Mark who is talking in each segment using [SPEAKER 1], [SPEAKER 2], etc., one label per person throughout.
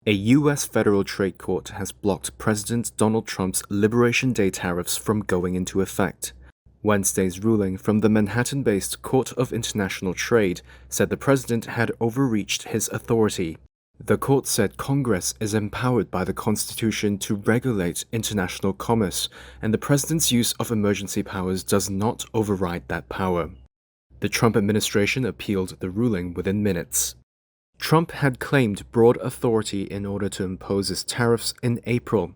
[SPEAKER 1] A U.S. federal trade court has blocked President Donald Trump's Liberation Day tariffs from going into effect. Wednesday's ruling from the Manhattan-based Court of International Trade said the president had overreached his authority. The court said Congress is empowered by the Constitution to regulate international commerce, and the president's use of emergency powers does not override that power. The Trump administration appealed the ruling within minutes. Trump had claimed broad authority in order to impose his tariffs in April.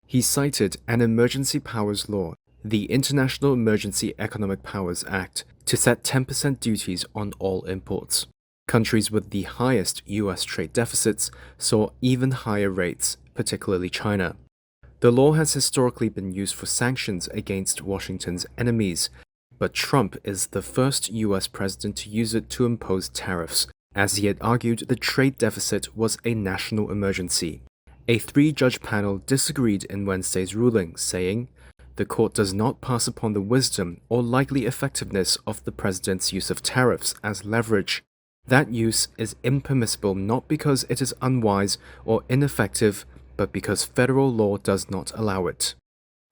[SPEAKER 1] He cited an emergency powers law, the International Emergency Economic Powers Act, to set 10% duties on all imports. Countries with the highest U.S. trade deficits saw even higher rates, particularly China. The law has historically been used for sanctions against Washington's enemies, but Trump is the first U.S. president to use it to impose tariffs, as he had argued the trade deficit was a national emergency. A three-judge panel disagreed in Wednesday's ruling, saying, "The court does not pass upon the wisdom or likely effectiveness of the president's use of tariffs as leverage. That use is impermissible not because it is unwise or ineffective, but because federal law does not allow it."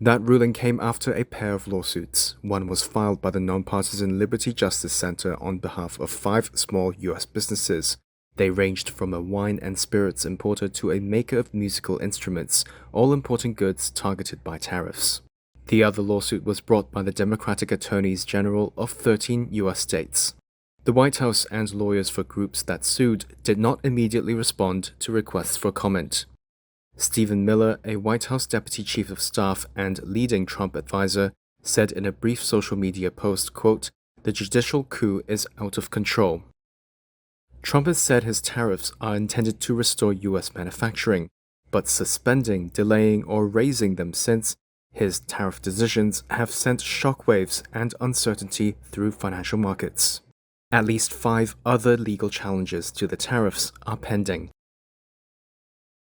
[SPEAKER 1] That ruling came after a pair of lawsuits. One was filed by the nonpartisan Liberty Justice Center on behalf of 5 small U.S. businesses. They ranged from a wine and spirits importer to a maker of musical instruments, all importing goods targeted by tariffs. The other lawsuit was brought by the Democratic Attorneys General of 13 U.S. states. The White House and lawyers for groups that sued did not immediately respond to requests for comment. Stephen Miller, a White House Deputy Chief of Staff and leading Trump advisor, said in a brief social media post, quote, "The judicial coup is out of control." Trump has said his tariffs are intended to restore U.S. manufacturing, but suspending, delaying, or raising them since his tariff decisions have sent shockwaves and uncertainty through financial markets. At least 5 other legal challenges to the tariffs are pending.